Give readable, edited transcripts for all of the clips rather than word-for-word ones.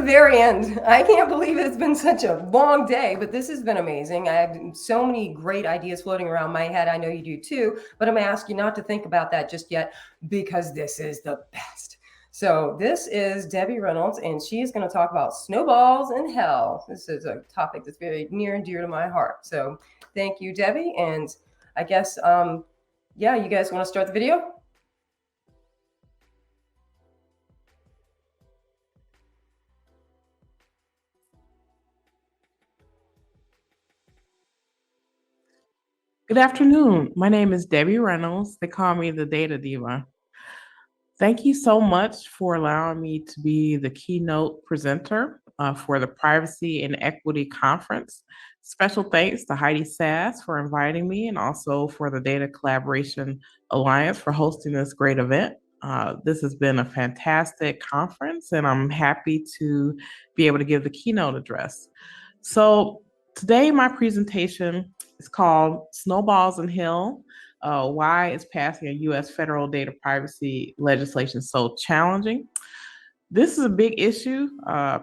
very end. I can't believe it's been such a long day, but this has been amazing. I have so many great ideas floating around my head. I know you do too, but I'm going to ask you not to think about that just yet because this is the best. So this is Debbie Reynolds, and she is going to talk about snowballs in hell. This is a topic that's very near and dear to my heart. So thank you, Debbie. And I guess, yeah, you guys want to start the video? Good afternoon. My name is Debbie Reynolds. They call me the Data Diva. Thank you so much for allowing me to be the keynote presenter for the Privacy and Equity Conference. Special thanks to Heidi Saas for inviting me and also for the Data Collaboration Alliance for hosting this great event. This has been a fantastic conference, and I'm happy to be able to give the keynote address. So today my presentation is called Snowballs in Hell. Why is passing a U.S. federal data privacy legislation so challenging? This is a big issue.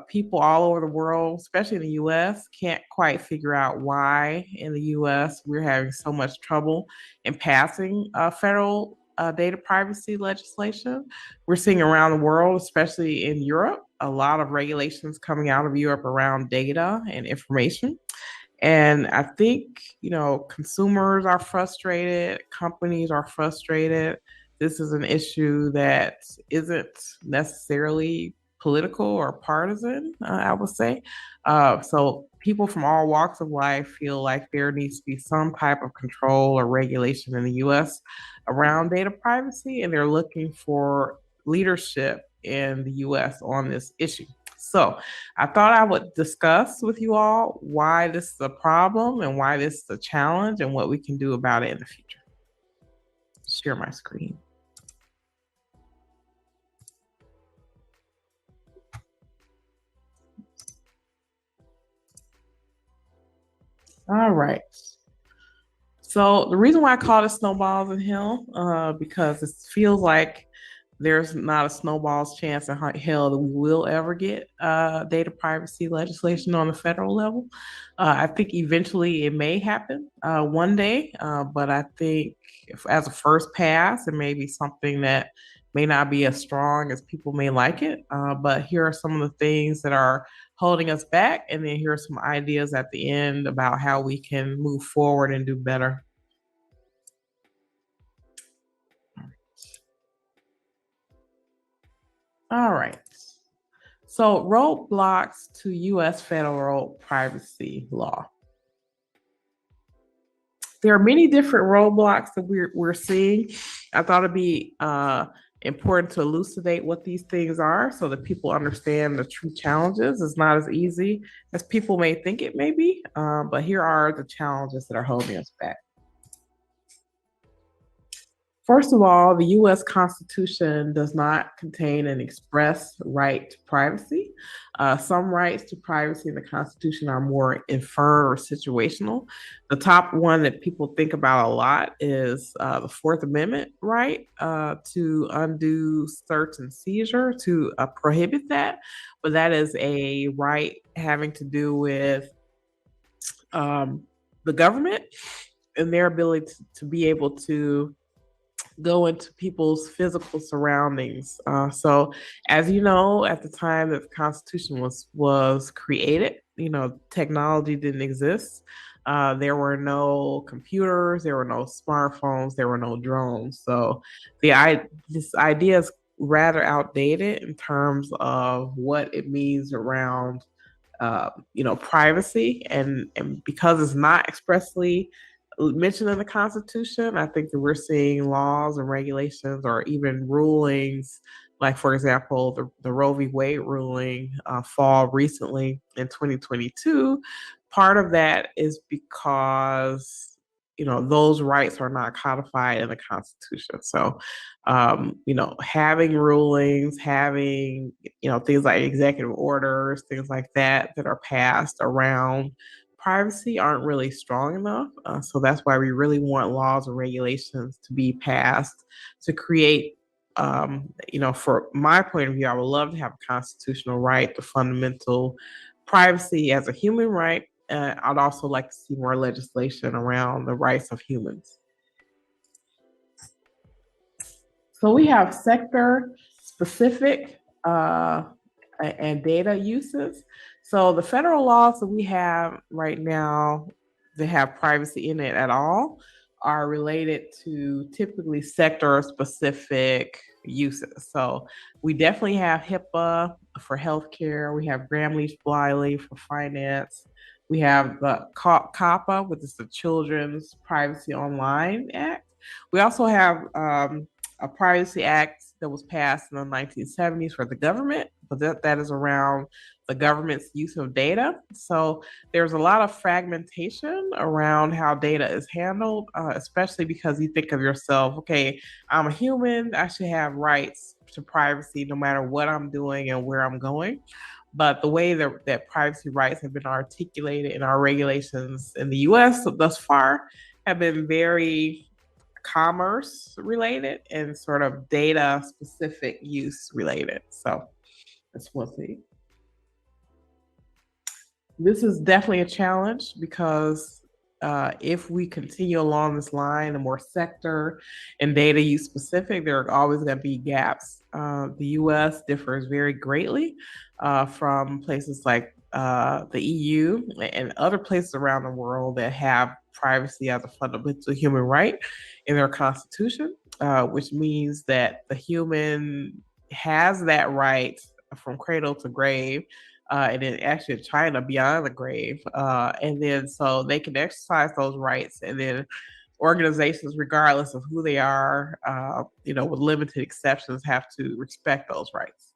People all over the world, especially in the U.S., can't quite figure out why in the U.S. we're having so much trouble in passing federal data privacy legislation. We're seeing around the world, especially in Europe, a lot of regulations coming out of Europe around data and information. And I think, consumers are frustrated, companies are frustrated. This is an issue that isn't necessarily political or partisan, I would say. So people from all walks of life feel like there needs to be some type of control or regulation in the US around data privacy, and they're looking for leadership in the US on this issue. So I thought I would discuss with you all why this is a problem and why this is a challenge and what we can do about it in the future. Share my screen. All right. So the reason why I call it Snowballs in Hell, because it feels like there's not a snowball's chance in hell that we will ever get data privacy legislation on the federal level. I think eventually it may happen one day, but I think as a first pass, it may be something that may not be as strong as people may like it. But here are some of the things that are holding us back. And then here are some ideas at the end about how we can move forward and do better. All right. So roadblocks to U.S. federal privacy law. There are many different roadblocks that we're seeing. I thought it'd be important to elucidate what these things are so that people understand the true challenges. It's not as easy as people may think it may be, but here are the challenges that are holding us back. First of all, the U.S. Constitution does not contain an express right to privacy. Some rights to privacy in the Constitution are more inferred or situational. The top one that people think about a lot is the Fourth Amendment right to undo search and seizure, to prohibit that. But that is a right having to do with the government and their ability to be able to go into people's physical surroundings. So, as you know, at the time that the Constitution was created, technology didn't exist. There were no computers, there were no smartphones, there were no drones. So, this idea is rather outdated in terms of what it means around, privacy, and because it's not expressly mentioned in the Constitution, I think that we're seeing laws and regulations or even rulings, like, for example, the Roe v. Wade ruling fall recently in 2022. Part of that is because those rights are not codified in the Constitution. So, having rulings, having things like executive orders, things like that are passed around privacy aren't really strong enough. So that's why we really want laws and regulations to be passed to create For my point of view, I would love to have a constitutional right, the fundamental privacy as a human right. I'd also like to see more legislation around the rights of humans. So we have sector specific and data uses. So the federal laws that we have right now that have privacy in it at all are related to typically sector specific uses. So we definitely have HIPAA for healthcare. We have Gramm-Leach-Bliley for finance. We have the COPPA, which is the Children's Privacy Online Act. We also have a privacy act that was passed in the 1970s for the government, but that is around the government's use of data. So there's a lot of fragmentation around how data is handled, especially because you think of yourself, okay, I'm a human, I should have rights to privacy no matter what I'm doing and where I'm going. But the way that privacy rights have been articulated in our regulations in the US thus far have been very commerce related and sort of data specific use related. So that's one thing. This is definitely a challenge because if we continue along this line, the more sector and data use specific, there are always going to be gaps. The US differs very greatly from places like the EU and other places around the world that have privacy as a fundamental human right in their constitution, which means that the human has that right from cradle to grave, and then actually China beyond the grave. And then so they can exercise those rights, and then organizations, regardless of who they are, with limited exceptions, have to respect those rights.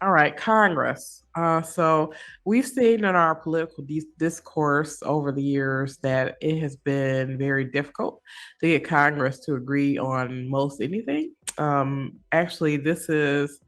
All right, Congress. So we've seen in our political discourse over the years that it has been very difficult to get Congress to agree on most anything. Actually, this is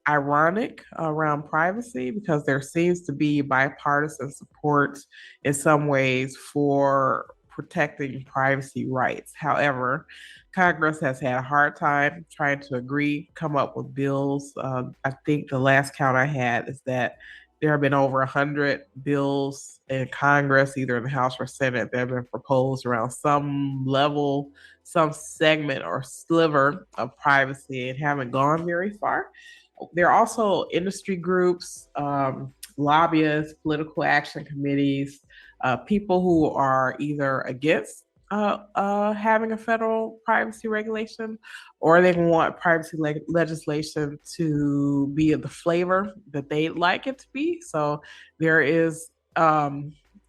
ironic around privacy because there seems to be bipartisan support in some ways for protecting privacy rights. However, Congress has had a hard time trying to agree, come up with bills. I think the last count I had is that there have been over 100 bills in Congress, either in the House or Senate, that have been proposed around some level, some segment or sliver of privacy and haven't gone very far. There are also industry groups, lobbyists, political action committees, people who are either against having a federal privacy regulation, or they want privacy legislation to be of the flavor that they'd like it to be. So there is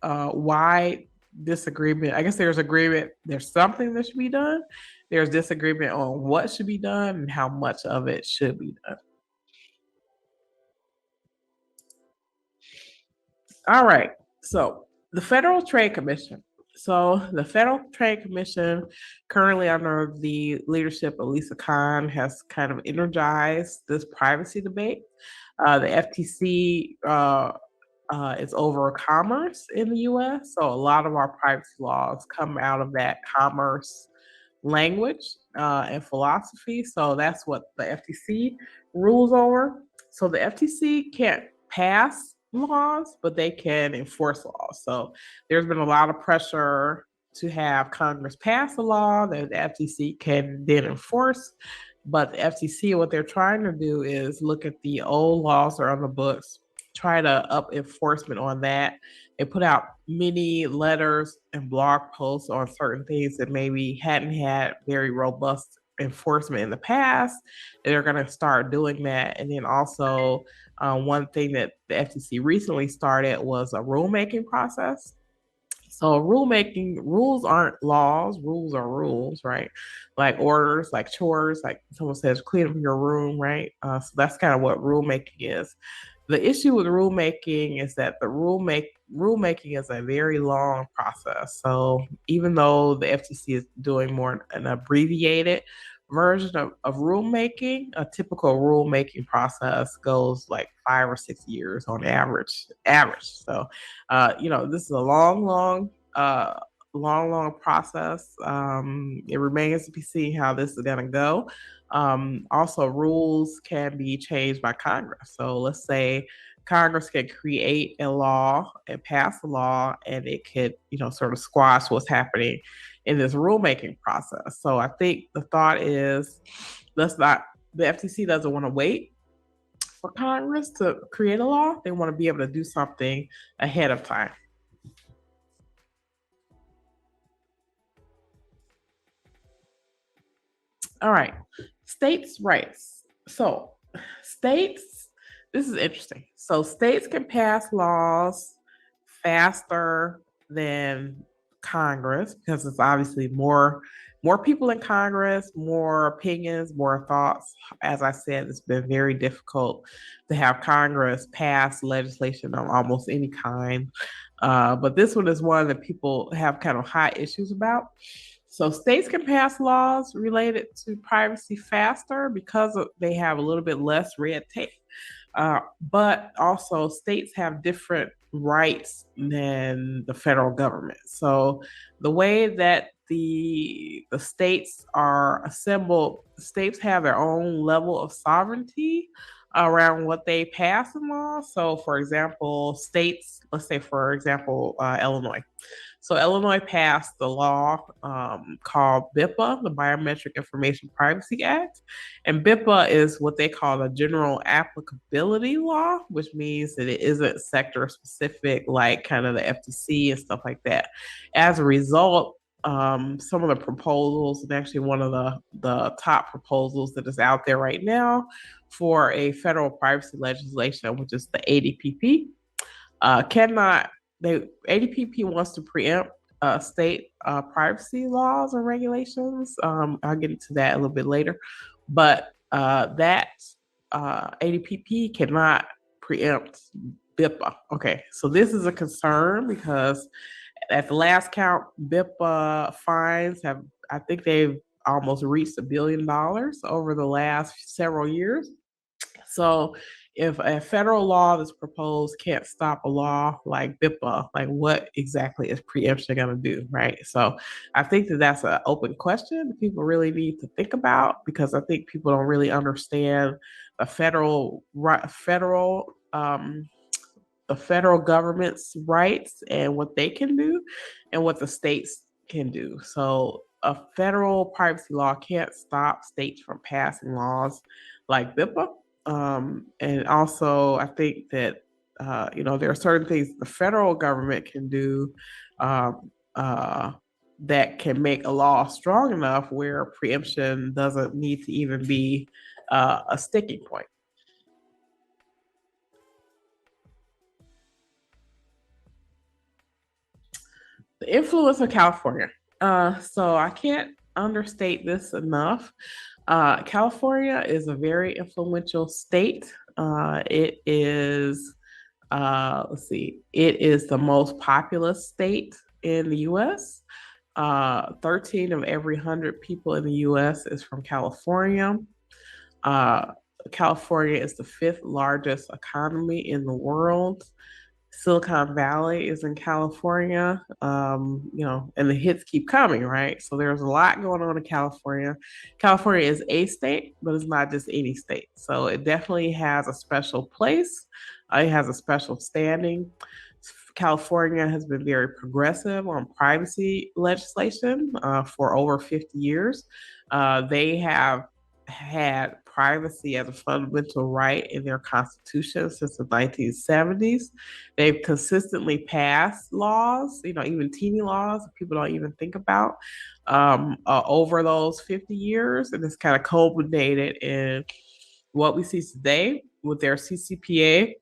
wide disagreement. I guess there's agreement, there's something that should be done. There's disagreement on what should be done and how much of it should be done. All right. So the Federal Trade Commission. So the Federal Trade Commission, currently under the leadership of Lisa Khan, has kind of energized this privacy debate. The FTC is over commerce in the US. So a lot of our privacy laws come out of that commerce language and philosophy. So that's what the FTC rules over. So the FTC can't pass laws, but they can enforce laws. So there's been a lot of pressure to have Congress pass a law that the FTC can then enforce. But the FTC, what they're trying to do is look at the old laws that are on the books, try to up enforcement on that. They put out many letters and blog posts on certain things that maybe hadn't had very robust enforcement in the past. They're going to start doing that. And then also, one thing that the FTC recently started was a rulemaking process. So rules aren't laws, rules are rules, right? Like orders, like chores, like someone says, clean up your room, right? So that's kind of what rulemaking is. The issue with rulemaking is that the rulemaking is a very long process. So even though the FTC is doing more an abbreviated version of rulemaking, a typical rulemaking process goes like 5 or 6 years on average. So, this is a long long process. It remains to be seen how this is going to go. Also, rules can be changed by Congress. So let's say Congress can create a law and pass a law, and it could, sort of squash what's happening in this rulemaking process. So I think the thought is, the FTC doesn't want to wait for Congress to create a law. They want to be able to do something ahead of time. All right, states' rights. So states, this is interesting. So states can pass laws faster than Congress because it's obviously more people in Congress, more opinions, more thoughts. As I said, it's been very difficult to have Congress pass legislation of almost any kind. But this one is one that people have kind of high issues about. So states can pass laws related to privacy faster because they have a little bit less red tape. But also states have different rights than the federal government. So the way that the states are assembled, states have their own level of sovereignty around what they pass in law. So for example, states, let's say for example, Illinois. So Illinois passed the law called BIPA, the Biometric Information Privacy Act. And BIPA is what they call a general applicability law, which means that it isn't sector specific like kind of the FTC and stuff like that. As a result, some of the proposals, and actually one of the top proposals that is out there right now for a federal privacy legislation, which is the ADPP, ADPP wants to preempt state privacy laws and regulations. I'll get into that a little bit later, but that ADPP cannot preempt BIPA. Okay, so this is a concern because at the last count, BIPA fines I think they've almost reached $1 billion over the last several years. So if a federal law that's proposed can't stop a law like BIPA, like what exactly is preemption going to do, right? So I think that that's an open question that people really need to think about because I think people don't really understand the federal government's rights and what they can do and what the states can do. So a federal privacy law can't stop states from passing laws like BIPA. And also, I think that there are certain things the federal government can do that can make a law strong enough where preemption doesn't need to even be a sticking point. The influence of California. So I can't understate this enough. California is a very influential state. It is, it is the most populous state in the U.S. 13 of every 100 people in the U.S. is from California. California is the 5th largest economy in the world. Silicon Valley is in California, and the hits keep coming, right? So there's a lot going on in California. California is a state, but it's not just any state. So it definitely has a special place. It has a special standing. California has been very progressive on privacy legislation for over 50 years. They have had privacy as a fundamental right in their constitution since the 1970s. They've consistently passed laws, even teeny laws people don't even think about over those 50 years. And it's kind of culminated in what we see today with their CCPA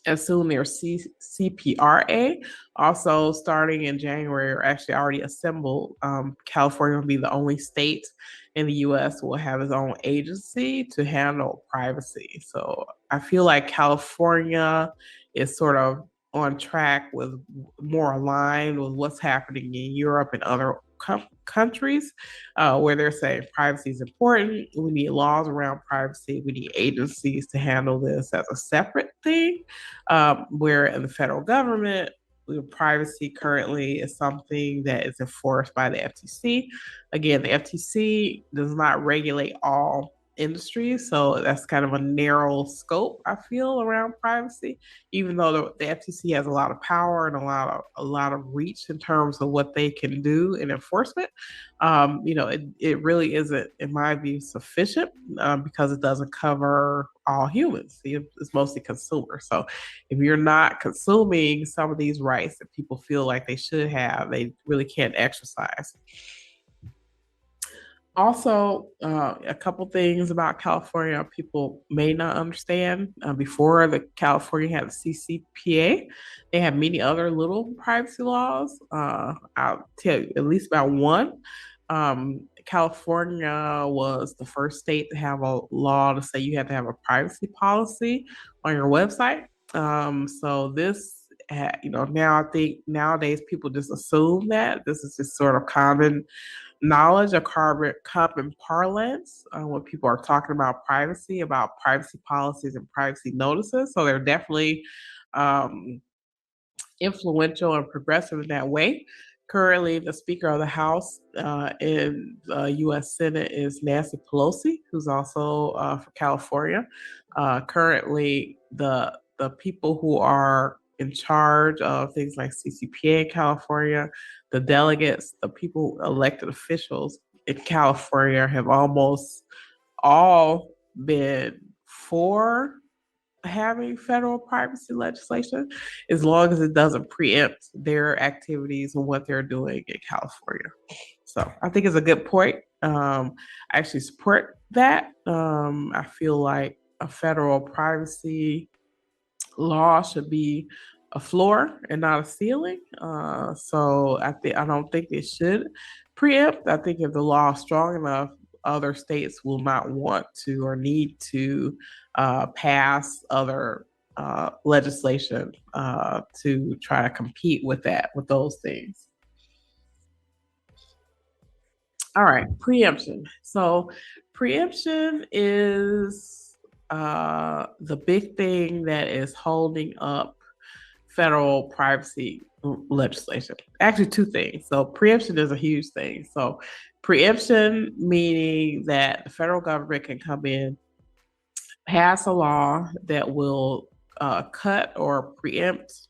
and soon their CPRA. Also starting in January, or actually already assembled, California will be the only state in the US will have its own agency to handle privacy. So I feel like California is sort of on track with more aligned with what's happening in Europe and other countries where they're saying privacy is important. We need laws around privacy. We need agencies to handle this as a separate thing, where in the federal government, privacy currently is something that is enforced by the FTC. Again, the FTC does not regulate all industries, so that's kind of a narrow scope, I feel, around privacy. Even though the FTC has a lot of power and a lot of reach in terms of what they can do in enforcement, it really isn't, in my view, sufficient because it doesn't cover all humans. It's mostly consumers. So if you're not consuming some of these rights that people feel like they should have, they really can't exercise. Also, a couple things about California people may not understand. Before the California had the CCPA, they had many other little privacy laws. I'll tell you at least about one. California was the first state to have a law to say you had to have a privacy policy on your website. So this, now I think nowadays people just assume that this is just sort of common knowledge of common parlance when people are talking about privacy policies and privacy notices. So they're definitely influential and progressive in that way. Currently, the Speaker of the House in the U.S. Senate is Nancy Pelosi, who's also for California. Currently, the people who are in charge of things like CCPA in California, the delegates, the people, elected officials in California have almost all been for having federal privacy legislation as long as it doesn't preempt their activities and what they're doing in California. So I think it's a good point. I actually support that. I feel like a federal privacy law should be a floor and not a ceiling. So I don't think it should preempt. I think if the law is strong enough, other states will not want to or need to pass other legislation to try to compete with those things. All right, preemption. So preemption is the big thing that is holding up federal privacy legislation. Actually, two things. So preemption is a huge thing. So preemption meaning that the federal government can come in, pass a law that will cut or preempt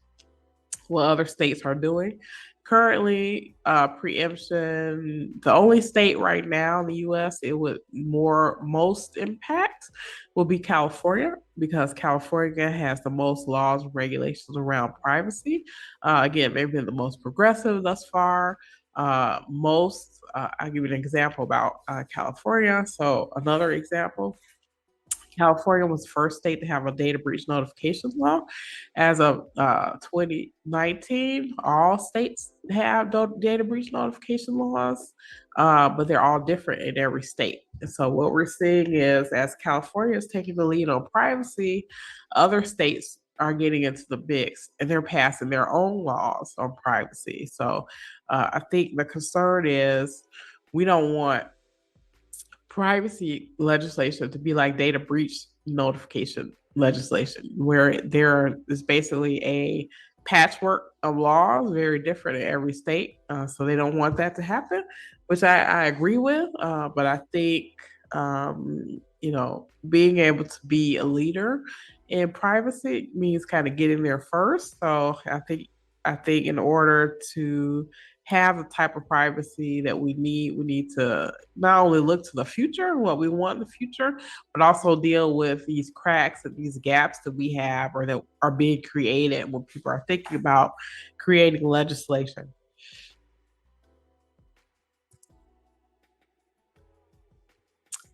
what other states are doing. Currently, preemption, the only state right now in the US it would most impact will be California, because California has the most laws and regulations around privacy. Again, they've been the most progressive thus far. I'll give you an example about California. So another example, California was the first state to have a data breach notifications law. As of 2019, all states have data breach notification laws, but they're all different in every state. And so what we're seeing is as California is taking the lead on privacy, other states are getting into the mix and they're passing their own laws on privacy. So I think the concern is we don't want privacy legislation to be like data breach notification legislation, where there is basically a patchwork of laws, very different in every state. So they don't want that to happen, which I agree with. But I think, being able to be a leader in privacy means kind of getting there first. So I think in order to have the type of privacy that we need to not only look to the future, what we want in the future, but also deal with these cracks and these gaps that we have or that are being created when people are thinking about creating legislation.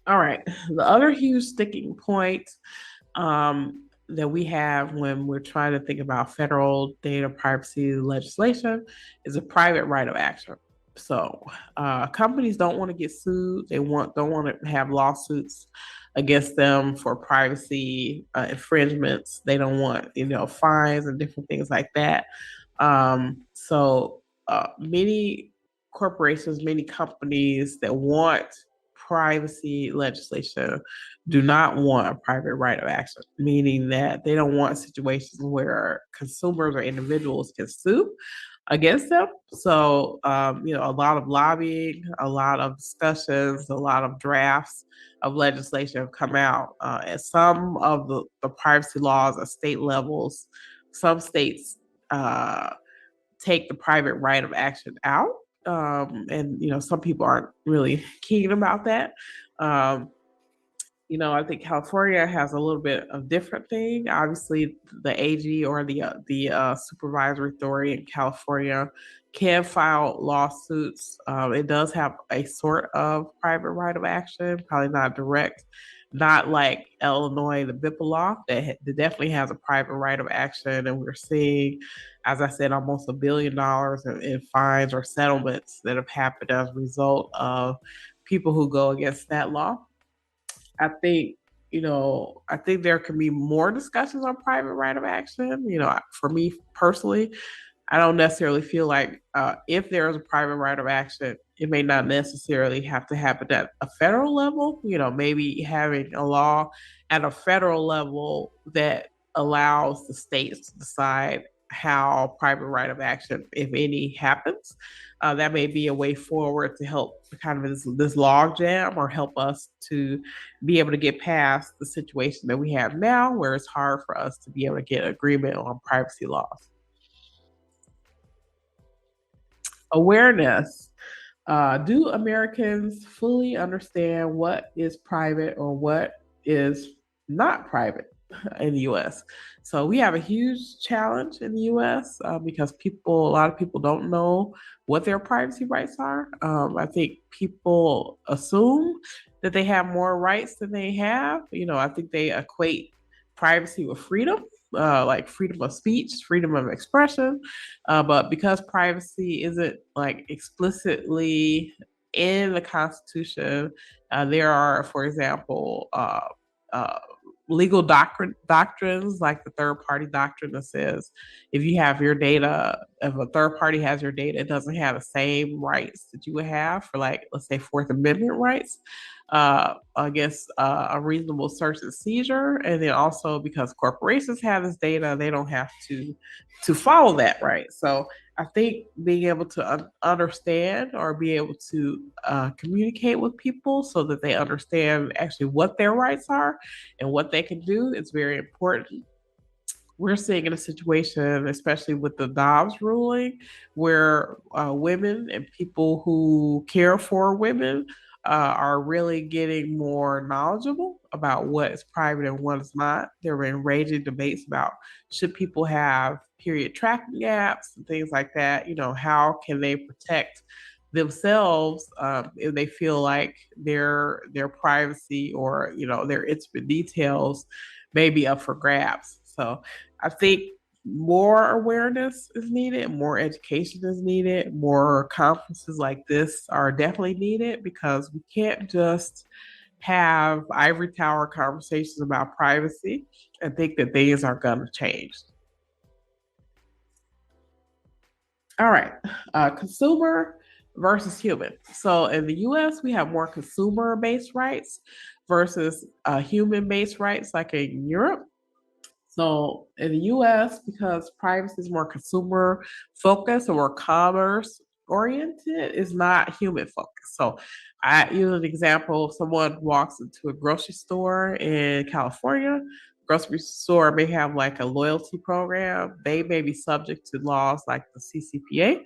All right, the other huge sticking point that we have when we're trying to think about federal data privacy legislation is a private right of action. So companies don't want to get sued. They don't want to have lawsuits against them for privacy infringements. They don't want fines and different things like that. So many corporations, many companies that want privacy legislation do not want a private right of action, meaning that they don't want situations where consumers or individuals can sue against them. So, a lot of lobbying, a lot of discussions, a lot of drafts of legislation have come out. And some of the privacy laws at state levels, some states take the private right of action out. And some people aren't really keen about that. Um, I think California has a little bit of different thing. Obviously, the AG or the supervisory authority in California can file lawsuits. It does have a sort of private right of action, probably not direct, not like Illinois, the BIPA law that definitely has a private right of action. And we're seeing, as I said, almost $1 billion in fines or settlements that have happened as a result of people who go against that law. I think, I think there can be more discussions on private right of action. For me personally, I don't necessarily feel like if there is a private right of action, it may not necessarily have to happen at a federal level. Maybe having a law at a federal level that allows the states to decide how private right of action, if any, happens. That may be a way forward to help kind of this log jam or help us to be able to get past the situation that we have now, where it's hard for us to be able to get agreement on privacy laws. Awareness. Do Americans fully understand what is private or what is not private in the US? So we have a huge challenge in the US because a lot of people don't know what their privacy rights are. I think people assume that they have more rights than they have. I think they equate privacy with freedom, like freedom of speech, freedom of expression. But because privacy isn't like explicitly in the Constitution, there are, for example, legal doctrines like the third party doctrine that says if you have your data, if a third party has your data, it doesn't have the same rights that you would have for, like, let's say Fourth Amendment rights against a reasonable search and seizure. And then also because corporations have this data, they don't have to follow that, right? So I think being able to understand or be able to communicate with people so that they understand actually what their rights are and what they can do is very important. We're seeing in a situation, especially with the Dobbs ruling, where women and people who care for women are really getting more knowledgeable about what is private and what is not. There were raging debates about should people have period tracking apps and things like that. How can they protect themselves if they feel like their privacy or their intimate details may be up for grabs. So I think more awareness is needed, more education is needed, more conferences like this are definitely needed because we can't just have ivory tower conversations about privacy and think that things are going to change. All right, consumer versus human. So in the US, we have more consumer-based rights versus human-based rights like in Europe. So in the US, because privacy is more consumer focused or more commerce oriented, is not human focused. So I use an example: if someone walks into a grocery store in California, grocery store may have like a loyalty program. They may be subject to laws like the CCPA.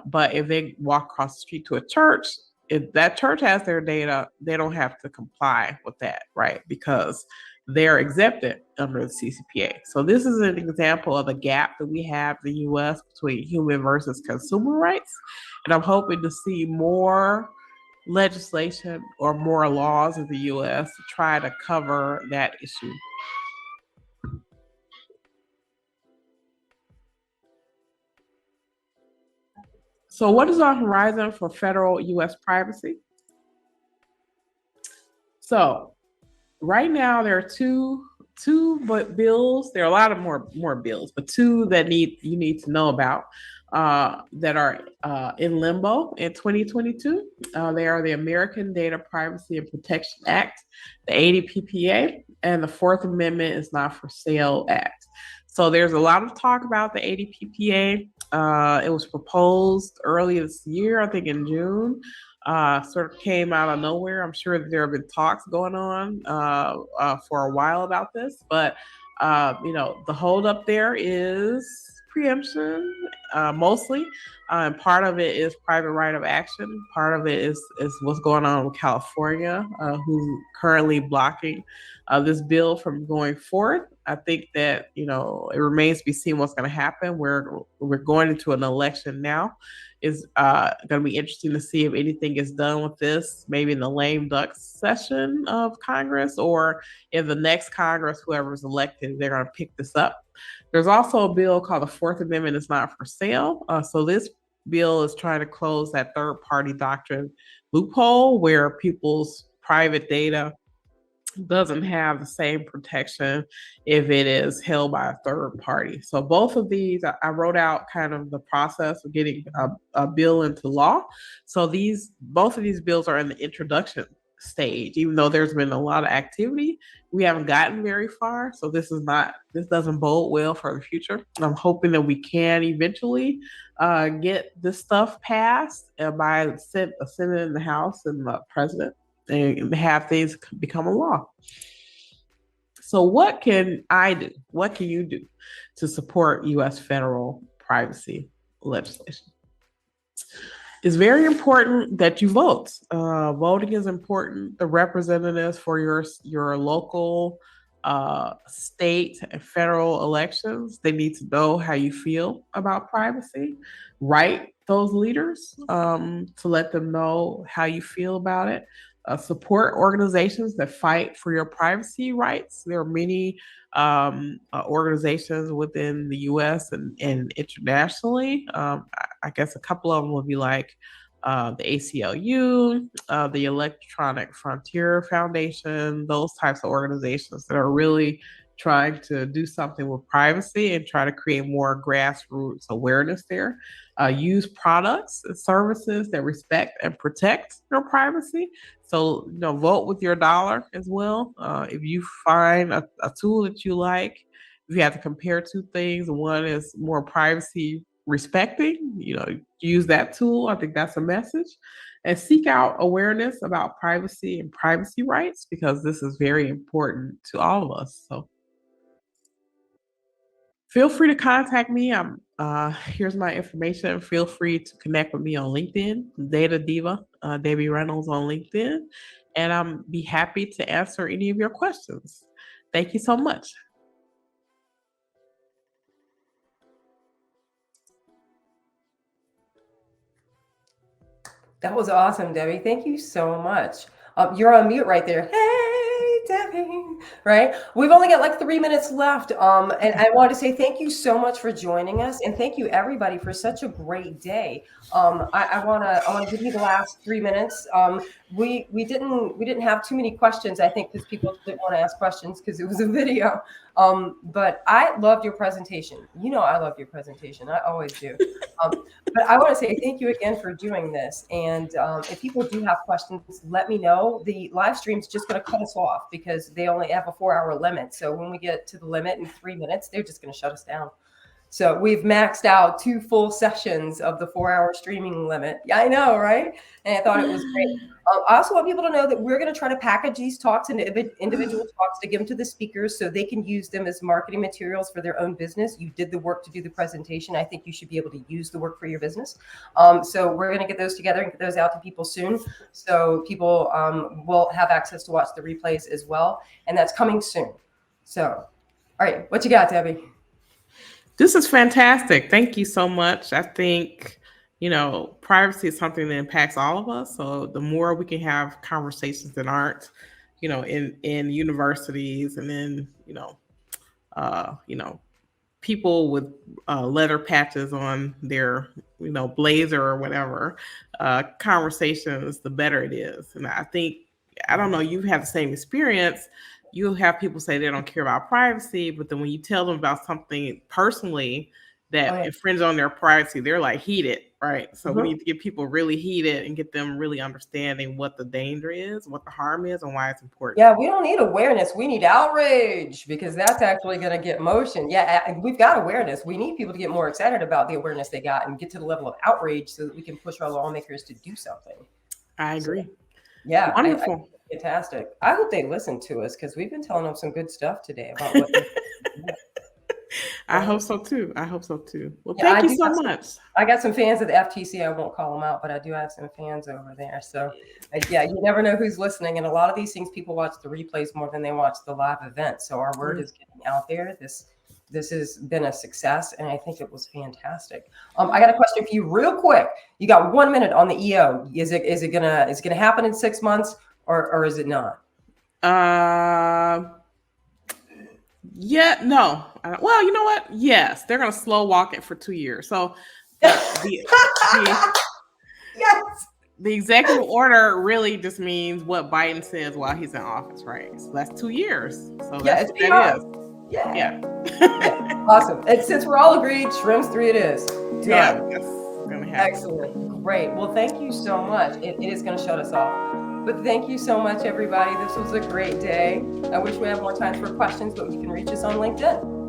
But if they walk across the street to a church, if that church has their data, they don't have to comply with that, right? Because they're exempted under the CCPA. So this is an example of a gap that we have in the US between human versus consumer rights. And I'm hoping to see more legislation or more laws in the US to try to cover that issue. So what is on horizon for federal US privacy? So right now there are two bills. There are a lot of more bills, but two that you need to know about. that are in limbo in 2022. They are the American Data Privacy and Protection Act, the ADPPA, and the Fourth Amendment is Not for Sale Act. So there's a lot of talk about the ADPPA. It was proposed early this year, I think in June. Sort of came out of nowhere. I'm sure that there have been talks going on for a while about this, but the holdup there is preemption, mostly. And part of it is private right of action. Part of it is what's going on with California, who's currently blocking this bill from going forward. I think that it remains to be seen what's going to happen. We're going into an election now. Is going to be interesting to see if anything is done with this, maybe in the lame duck session of Congress, or in the next Congress, whoever's elected, they're going to pick this up. There's also a bill called the Fourth Amendment is Not for Sale. So this bill is trying to close that third-party doctrine loophole where people's private data doesn't have the same protection if it is held by a third party. So both of these, I wrote out kind of the process of getting a bill into law. So both of these bills are in the introduction stage. Even though there's been a lot of activity, we haven't gotten very far. So this doesn't bode well for the future. I'm hoping that we can eventually get this stuff passed by the Senate and the House and the President, and have things become a law. So what can I do? What can you do to support U.S. federal privacy legislation? It's very important that you vote. Voting is important. The representatives for your local, state, and federal elections, they need to know how you feel about privacy. Write those leaders to let them know how you feel about it. Support organizations that fight for your privacy rights. There are many organizations within the U.S. and internationally. I guess a couple of them would be like the ACLU, the Electronic Frontier Foundation, those types of organizations that are really trying to do something with privacy and try to create more grassroots awareness there. Use products and services that respect and protect your privacy. So, vote with your dollar as well. If you find a tool that you like, if you have to compare two things, one is more privacy respecting, use that tool. I think that's a message. And seek out awareness about privacy and privacy rights, because this is very important to all of us. So feel free to contact me. Here's my information. Feel free to connect with me on LinkedIn, Data Diva, Debbie Reynolds on LinkedIn, and I'm be happy to answer any of your questions. Thank you so much. That was awesome, Debbie. Thank you so much. You're on mute right there. Hey, Debbie. Right? We've only got like 3 minutes left. And I wanted to say thank you so much for joining us, and thank you everybody for such a great day. I wanna give you the last 3 minutes. We didn't have too many questions, I think, because people didn't want to ask questions because it was a video. But I loved your presentation. I love your presentation. I always do. But I want to say thank you again for doing this. And if people do have questions, let me know. The live stream's just going to cut us off because they only have a 4-hour limit. So when we get to the limit in 3 minutes, they're just going to shut us down. So we've maxed out 2 full sessions of the 4-hour streaming limit. Yeah, I know, right? And I thought it was great. I also want people to know that we're going to try to package these talks into individual talks to give them to the speakers so they can use them as marketing materials for their own business. You did the work to do the presentation. I think you should be able to use the work for your business. So we're going to get those together and get those out to people soon. So people will have access to watch the replays as well. And that's coming soon. So, all right, what you got, Debbie? This is fantastic. Thank you so much. I think, privacy is something that impacts all of us. So the more we can have conversations that aren't, in universities and then, people with leather patches on their, blazer or whatever, conversations, the better it is. And I think, I don't know, you've had the same experience. You'll have people say they don't care about privacy, but then when you tell them about something personally, that Oh, yeah. infringe on their privacy. They're like heated, right? So we Mhm. need to get people really heated and get them really understanding what the danger is, what the harm is, and why it's important. Yeah, we don't need awareness. We need outrage because that's actually going to get motion. Yeah, we've got awareness. We need people to get more excited about the awareness they got and get to the level of outrage so that we can push our lawmakers to do something. I So, agree. yeah, Wonderful. fantastic. I hope they listen to us because we've been telling them some good stuff today about what. I hope so too. I hope so too. Well, Yeah, thank you so much. I got some fans at the FTC. I won't call them out, but I do have some fans over there. So, yeah, you never know who's listening. And a lot of these things, people watch the replays more than they watch the live event. So our word is getting out there. This has been a success, and I think it was fantastic. I got a question for you, real quick. You got 1 minute on the EO. Is it gonna happen in 6 months, or is it not? Yeah, no. Well, you know what? Yes, they're going to slow walk it for 2 years. So the Yes. the executive order really just means what Biden says while he's in office, right? So that's 2 years. So Yeah, that's it's what that is. Yeah. Yeah. Awesome. And since we're all agreed, Shrimps 3 it is. Done. Yeah, that's going to happen. Excellent. Great. Well, thank you so much. It is going to shut us off. But thank you so much, everybody. This was a great day. I wish we had more time for questions, but you can reach us on LinkedIn.